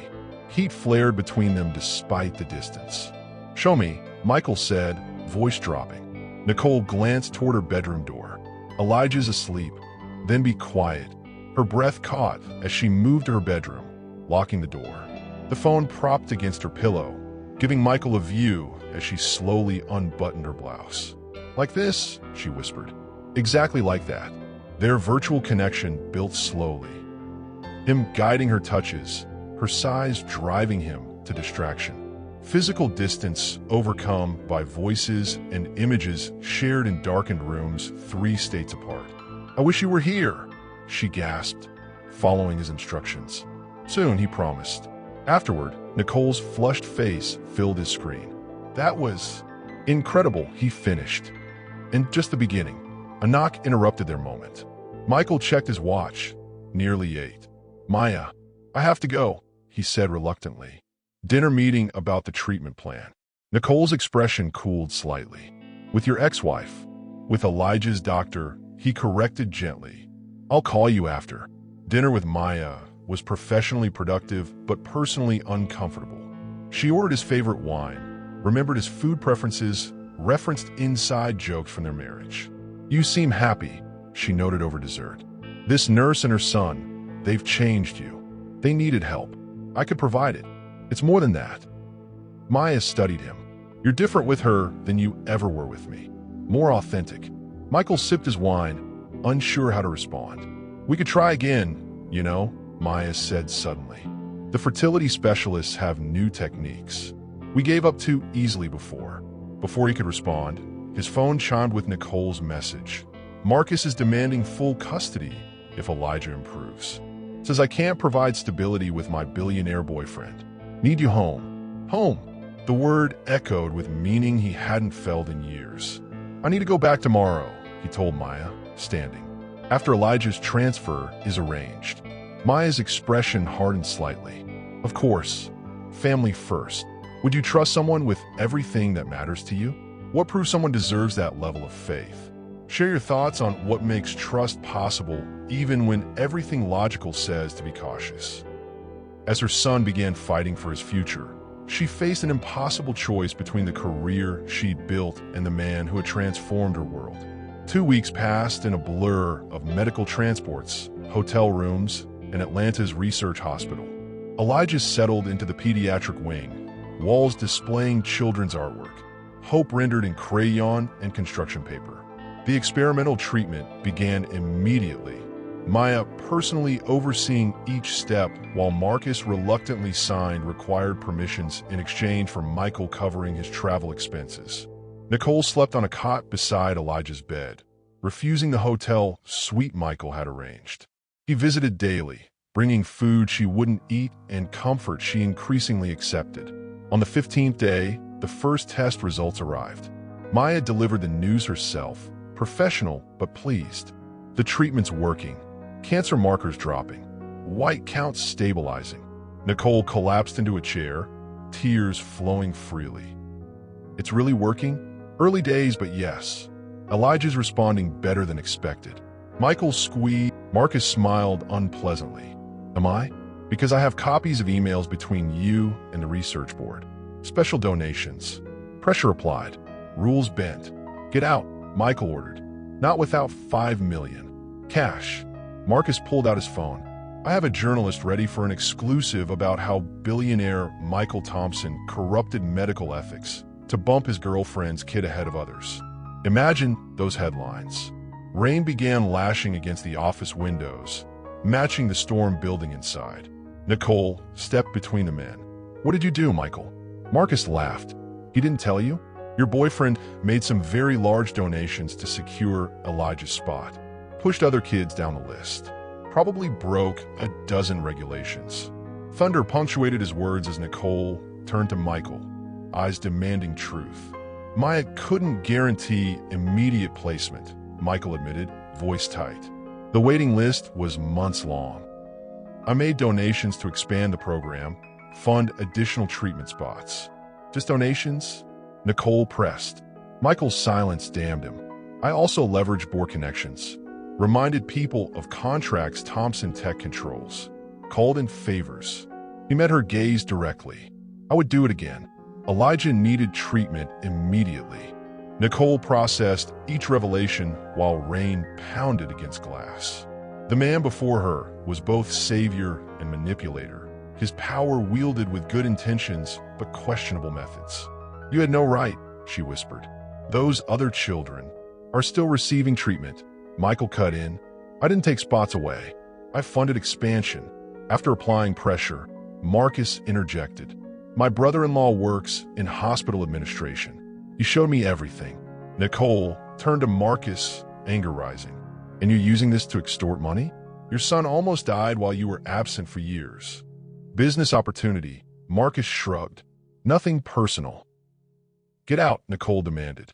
Heat flared between them despite the distance. Show me, Michael said, voice dropping. Nicole glanced toward her bedroom door. Elijah's asleep. Then be quiet. Her breath caught as she moved to her bedroom, locking the door. The phone propped against her pillow, giving Michael a view as she slowly unbuttoned her blouse. Like this, she whispered. Exactly like that. Their virtual connection built slowly. Him guiding her touches, her sighs driving him to distraction. Physical distance overcome by voices and images shared in darkened rooms 3 states apart. I wish you were here, she gasped, following his instructions. Soon, he promised. Afterward, Nicole's flushed face filled his screen. That was incredible, he finished. And just the beginning. A knock interrupted their moment. Michael checked his watch. Nearly 8. Maya, I have to go, he said reluctantly. Dinner meeting about the treatment plan. Nicole's expression cooled slightly. With your ex-wife. With Elijah's doctor, he corrected gently. I'll call you after. Dinner with Maya was professionally productive but personally uncomfortable. She ordered his favorite wine, remembered his food preferences, referenced inside jokes from their marriage. You seem happy, she noted over dessert. This nurse and her son, they've changed you. They needed help. I could provide it. It's more than that. Maya studied him. You're different with her than you ever were with me. More authentic. Michael sipped his wine, unsure how to respond. We could try again, you know, Maya said suddenly. The fertility specialists have new techniques. We gave up too easily before. Before he could respond, his phone chimed with Nicole's message. Marcus is demanding full custody if Elijah improves. Says I can't provide stability with my billionaire boyfriend. Need you home. Home. The word echoed with meaning he hadn't felt in years. I need to go back tomorrow, he told Maya, standing. After Elijah's transfer is arranged. Maya's expression hardened slightly. Of course. Family first. Would you trust someone with everything that matters to you? What proves someone deserves that level of faith? Share your thoughts on what makes trust possible even when everything logical says to be cautious. As her son began fighting for his future, she faced an impossible choice between the career she'd built and the man who had transformed her world. 2 weeks passed in a blur of medical transports, hotel rooms, and Atlanta's research hospital. Elijah settled into the pediatric wing, walls displaying children's artwork, hope rendered in crayon and construction paper. The experimental treatment began immediately, Maya personally overseeing each step while Marcus reluctantly signed required permissions in exchange for Michael covering his travel expenses. Nicole slept on a cot beside Elijah's bed, refusing the hotel suite Michael had arranged. He visited daily, bringing food she wouldn't eat and comfort she increasingly accepted. On the 15th day, the first test results arrived. Maya delivered the news herself, professional but pleased. The treatment's working. Cancer markers dropping. White counts stabilizing. Nicole collapsed into a chair, tears flowing freely. It's really working? Early days, but yes. Elijah's responding better than expected. Michael squeezed. Marcus smiled unpleasantly. Am I? Because I have copies of emails between you and the research board. Special donations. Pressure applied. Rules bent. Get out, Michael ordered. Not without $5 million. Cash. Marcus pulled out his phone. I have a journalist ready for an exclusive about how billionaire Michael Thompson corrupted medical ethics to bump his girlfriend's kid ahead of others. Imagine those headlines. Rain began lashing against the office windows, matching the storm building inside. Nicole stepped between the men. What did you do, Michael? Marcus laughed. He didn't tell you? Your boyfriend made some very large donations to secure Elijah's spot. Pushed other kids down the list. Probably broke a dozen regulations. Thunder punctuated his words as Nicole turned to Michael, eyes demanding truth. Maya couldn't guarantee immediate placement, Michael admitted, voice tight. The waiting list was months long. I made donations to expand the program, fund additional treatment spots. Just donations? Nicole pressed. Michael's silence damned him. I also leveraged board connections. Reminded people of contracts Thompson Tech controls. Called in favors. He met her gaze directly. I would do it again. Elijah needed treatment immediately. Nicole processed each revelation while rain pounded against glass. The man before her was both savior and manipulator, his power wielded with good intentions but questionable methods. You had no right, she whispered. Those other children are still receiving treatment. Michael cut in. I didn't take spots away. I funded expansion. After applying pressure, Marcus interjected. My brother-in-law works in hospital administration. He showed me everything. Nicole turned to Marcus, anger rising. And you're using this to extort money? Your son almost died while you were absent for years. Business opportunity. Marcus shrugged. Nothing personal. Get out, Nicole demanded.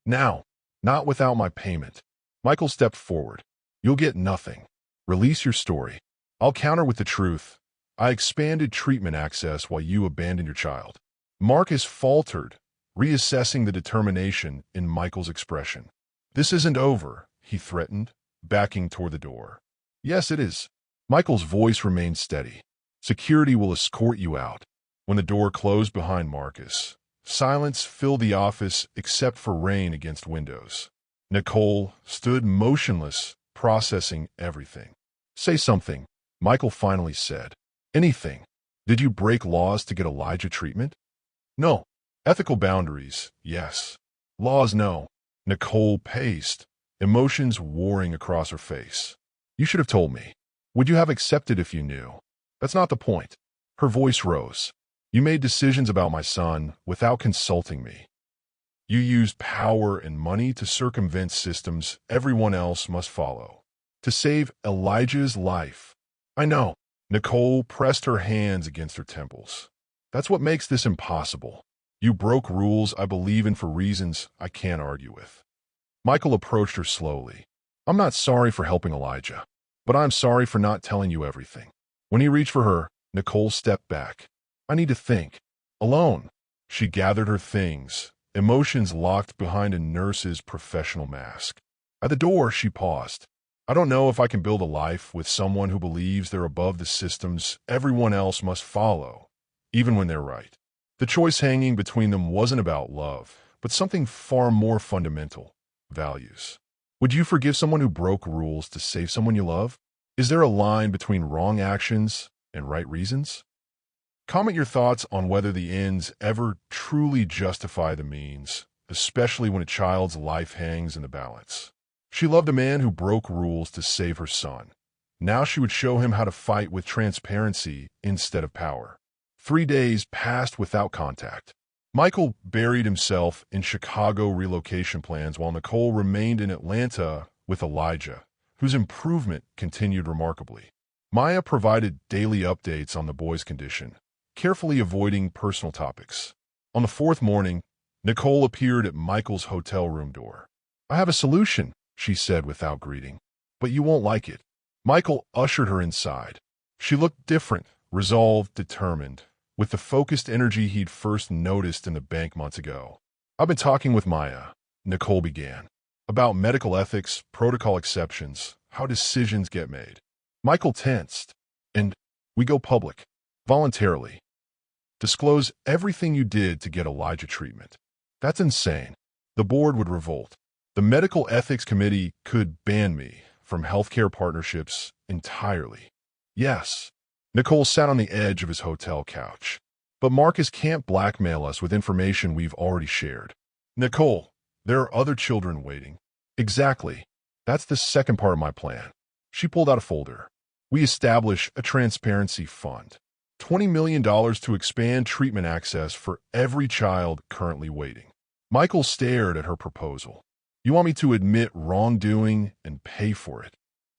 Now, not without my payment. Michael stepped forward. You'll get nothing. Release your story. I'll counter with the truth. I expanded treatment access while you abandoned your child. Marcus faltered, reassessing the determination in Michael's expression. This isn't over, he threatened, backing toward the door. Yes, it is. Michael's voice remained steady. Security will escort you out. When the door closed behind Marcus, silence filled the office except for rain against windows. Nicole stood motionless, processing everything. Say something, Michael finally said. Anything. Did you break laws to get Elijah treatment? No. Ethical boundaries, yes. Laws, no. Nicole paced, emotions warring across her face. You should have told me. Would you have accepted if you knew? That's not the point. Her voice rose. You made decisions about my son without consulting me. You used power and money to circumvent systems everyone else must follow. To save Elijah's life. I know. Nicole pressed her hands against her temples. That's what makes this impossible. You broke rules I believe in for reasons I can't argue with. Michael approached her slowly. I'm not sorry for helping Elijah, but I'm sorry for not telling you everything. When he reached for her, Nicole stepped back. I need to think. Alone. She gathered her things, emotions locked behind a nurse's professional mask. At the door, she paused. I don't know if I can build a life with someone who believes they're above the systems everyone else must follow, even when they're right. The choice hanging between them wasn't about love, but something far more fundamental, values. Would you forgive someone who broke rules to save someone you love? Is there a line between wrong actions and right reasons? Comment your thoughts on whether the ends ever truly justify the means, especially when a child's life hangs in the balance. She loved a man who broke rules to save her son, Now she would show him how to fight with transparency instead of power. 3 days passed without contact. Michael buried himself in Chicago relocation plans while Nicole remained in Atlanta with Elijah, whose improvement continued remarkably. Maya provided daily updates on the boy's condition, carefully avoiding personal topics. On the fourth morning, Nicole appeared at Michael's hotel room door. "I have a solution," she said without greeting, "but you won't like it." Michael ushered her inside. She looked different, resolved, determined, with the focused energy he'd first noticed in the bank months ago. "I've been talking with Maya," Nicole began, "about medical ethics, protocol exceptions, how decisions get made." Michael tensed. "And we go public, voluntarily. Disclose everything you did to get Elijah treatment." "That's insane. The board would revolt. The medical ethics committee could ban me from healthcare partnerships entirely." "Yes." Nicole sat on the edge of his hotel couch. "But Marcus can't blackmail us with information we've already shared." "Nicole, there are other children waiting." "Exactly. That's the second part of my plan." She pulled out a folder. "We establish a transparency fund. $20 million to expand treatment access for every child currently waiting." Michael stared at her proposal. "You want me to admit wrongdoing and pay for it?"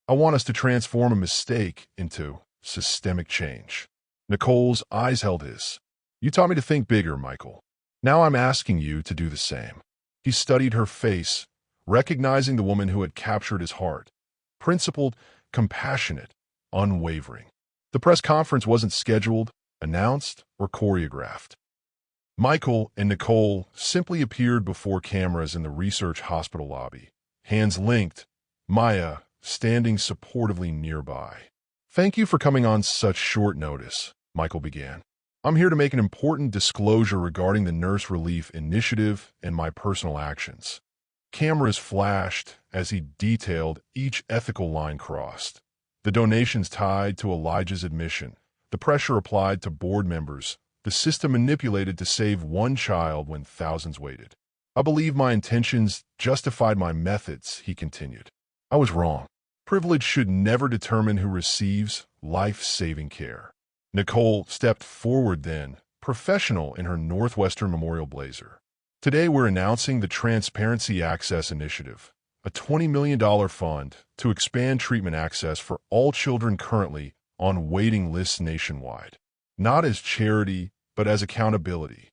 "I want us to transform a mistake into systemic change." Nicole's eyes held his. "You taught me to think bigger, Michael. Now I'm asking you to do the same." He studied her face, recognizing the woman who had captured his heart. Principled, compassionate, unwavering. The press conference wasn't scheduled, announced, or choreographed. Michael and Nicole simply appeared before cameras in the research hospital lobby, hands linked, Maya standing supportively nearby. "Thank you for coming on such short notice," Michael began. "I'm here to make an important disclosure regarding the Nurse Relief Initiative and my personal actions." Cameras flashed as he detailed each ethical line crossed. The donations tied to Elijah's admission, the pressure applied to board members, the system manipulated to save one child when thousands waited. "I believe my intentions justified my methods," he continued. "I was wrong. Privilege should never determine who receives life-saving care." Nicole stepped forward then, professional in her Northwestern Memorial blazer. "Today we're announcing the Transparency Access Initiative, a $20 million fund to expand treatment access for all children currently on waiting lists nationwide. Not as charity, but as accountability."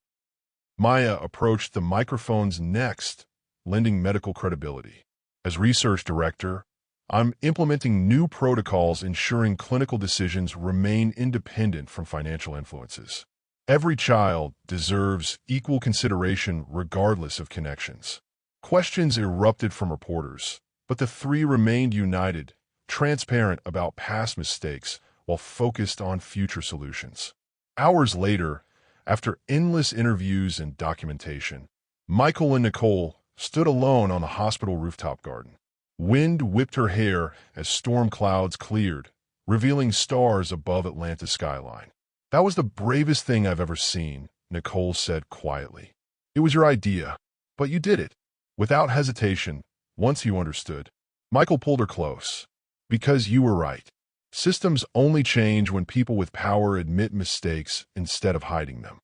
Maya approached the microphones next, lending medical credibility. "As research director, I'm implementing new protocols ensuring clinical decisions remain independent from financial influences. Every child deserves equal consideration regardless of connections." Questions erupted from reporters, but the three remained united, transparent about past mistakes while focused on future solutions. Hours later, after endless interviews and documentation, Michael and Nicole stood alone on the hospital rooftop garden. Wind whipped her hair as storm clouds cleared, revealing stars above Atlanta's skyline. "That was the bravest thing I've ever seen," Nicole said quietly. "It was your idea, but you did it. Without hesitation, once you understood." Michael pulled her close. "Because you were right. Systems only change when people with power admit mistakes instead of hiding them."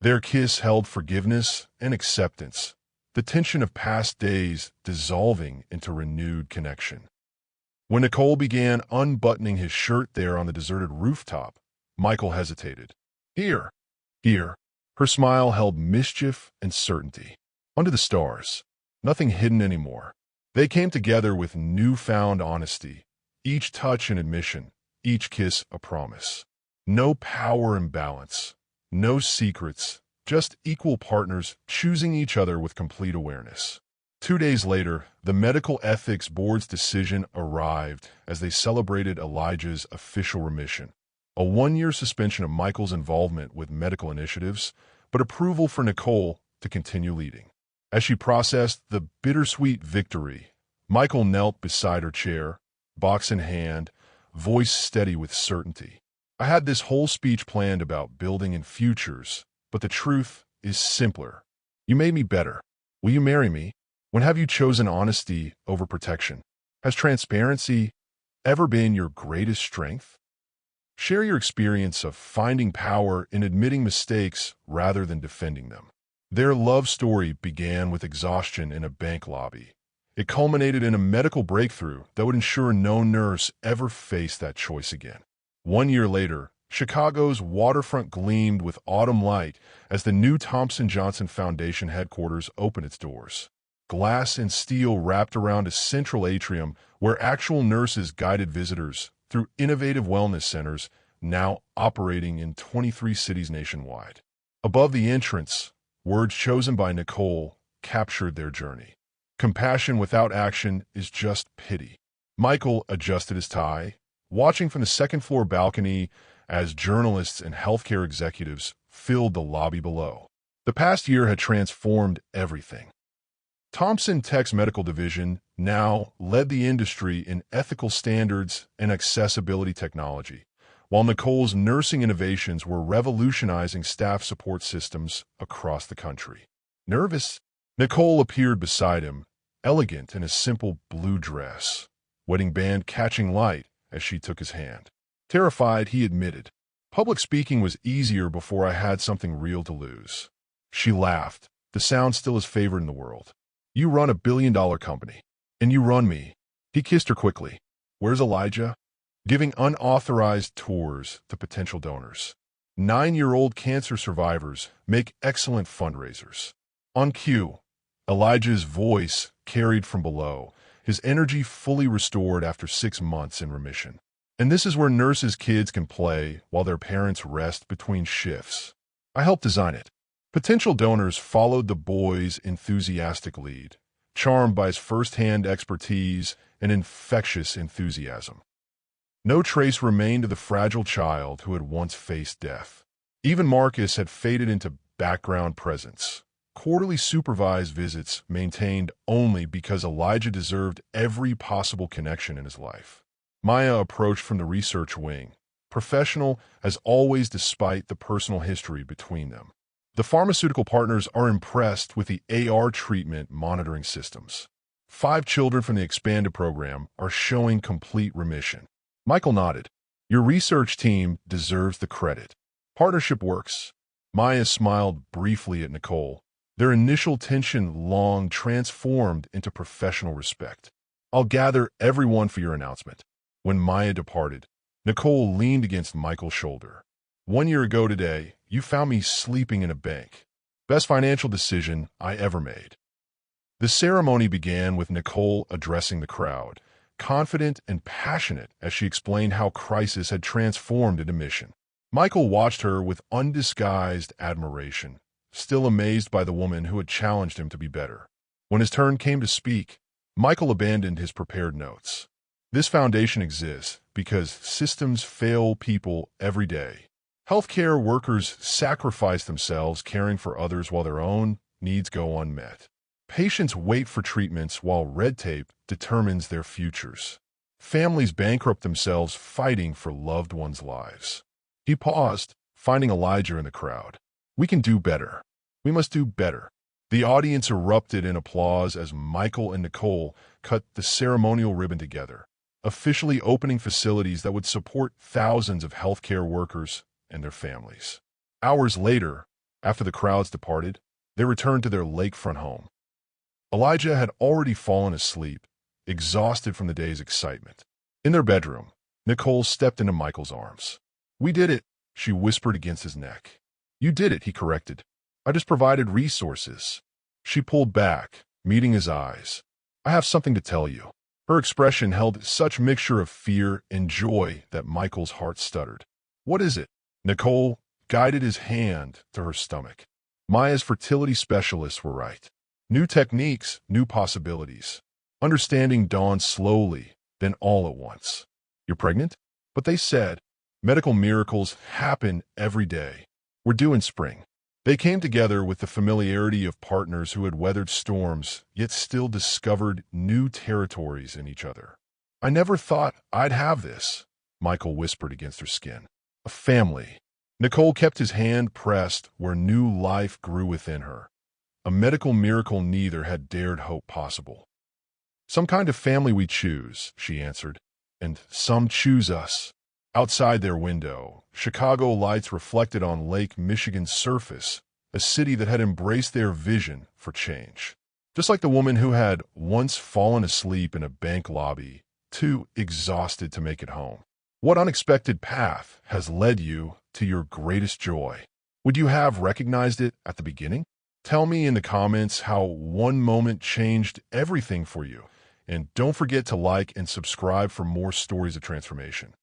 Their kiss held forgiveness and acceptance, the tension of past days dissolving into renewed connection. When Nicole began unbuttoning his shirt there on the deserted rooftop, Michael hesitated. "Here, here." Her smile held mischief and certainty. Under the stars, nothing hidden anymore. They came together with newfound honesty, each touch an admission, each kiss a promise. No power imbalance, no secrets, just equal partners choosing each other with complete awareness. 2 days later, the Medical Ethics Board's decision arrived as they celebrated Elijah's official remission. A 1-year suspension of Michael's involvement with medical initiatives, but approval for Nicole to continue leading. As she processed the bittersweet victory, Michael knelt beside her chair, box in hand, voice steady with certainty. "I had this whole speech planned about building in futures, but the truth is simpler. You made me better. Will you marry me? When have you chosen honesty over protection? Has transparency ever been your greatest strength? Share your experience of finding power in admitting mistakes rather than defending them. Their love story began with exhaustion in a bank lobby. It culminated in a medical breakthrough that would ensure no nurse ever faced that choice again. 1 year later, Chicago's waterfront gleamed with autumn light as the new Thompson Johnson Foundation headquarters opened its doors. Glass and steel wrapped around a central atrium where actual nurses guided visitors through innovative wellness centers now operating in 23 cities nationwide. Above the entrance, words chosen by Nicole captured their journey. Compassion without action is just pity. Michael adjusted his tie, watching from the second-floor balcony as journalists and healthcare executives filled the lobby below. The past year had transformed everything. Thompson Tech's medical division now led the industry in ethical standards and accessibility technology, while Nicole's nursing innovations were revolutionizing staff support systems across the country. Nervous, Nicole appeared beside him, elegant in a simple blue dress, wedding band catching light as she took his hand. Terrified, he admitted, "Public speaking was easier before I had something real to lose." She laughed, the sound still his favorite in the world. "You run a billion-dollar company, and you run me." He kissed her quickly. "Where's Elijah?" Giving unauthorized tours to potential donors. 9-year-old cancer survivors make excellent fundraisers. On cue, Elijah's voice carried from below, his energy fully restored after 6 months in remission. And this is where nurses' kids can play while their parents rest between shifts. I helped design it. Potential donors followed the boy's enthusiastic lead, charmed by his first-hand expertise and infectious enthusiasm. No trace remained of the fragile child who had once faced death. Even Marcus had faded into background presence. Quarterly supervised visits maintained only because Elijah deserved every possible connection in his life. Maya approached from the research wing, professional as always despite the personal history between them. The pharmaceutical partners are impressed with the AR treatment monitoring systems. 5 children from the expanded program are showing complete remission. Michael nodded. "Your research team deserves the credit. Partnership works." Maya smiled briefly at Nicole. Their initial tension long transformed into professional respect. "I'll gather everyone for your announcement." When Maya departed, Nicole leaned against Michael's shoulder. 1 year ago today, you found me sleeping in a bank. Best financial decision I ever made." The ceremony began with Nicole addressing the crowd, confident and passionate as she explained how crisis had transformed into mission. Michael watched her with undisguised admiration, still amazed by the woman who had challenged him to be better. When his turn came to speak, Michael abandoned his prepared notes. "This foundation exists because systems fail people every day. Healthcare workers sacrifice themselves caring for others while their own needs go unmet. Patients wait for treatments while red tape determines their futures. Families bankrupt themselves fighting for loved ones' lives." He paused, finding Elijah in the crowd. "We can do better. We must do better." The audience erupted in applause as Michael and Nicole cut the ceremonial ribbon together, officially opening facilities that would support thousands of healthcare workers and their families. Hours later, after the crowds departed, they returned to their lakefront home. Elijah had already fallen asleep, exhausted from the day's excitement. In their bedroom, Nicole stepped into Michael's arms. "We did it," she whispered against his neck. "You did it," he corrected. "I just provided resources." She pulled back, meeting his eyes. "I have something to tell you." Her expression held such mixture of fear and joy that Michael's heart stuttered. "What is it?" Nicole guided his hand to her stomach. Maya's fertility specialists were right. New techniques, new possibilities. Understanding dawned slowly, then all at once. "You're pregnant?" But they said, medical miracles happen every day. We're due in spring. They came together with the familiarity of partners who had weathered storms, yet still discovered new territories in each other. "I never thought I'd have this," Michael whispered against her skin. "A family." Nicole kept his hand pressed where new life grew within her. A medical miracle neither had dared hope possible. "Some kind of family we choose," she answered, and some choose us. Outside their window, Chicago lights reflected on Lake Michigan's surface, a city that had embraced their vision for change. Just like the woman who had once fallen asleep in a bank lobby, too exhausted to make it home. What unexpected path has led you to your greatest joy? Would you have recognized it at the beginning? Tell me in the comments how one moment changed everything for you. And don't forget to like and subscribe for more stories of transformation.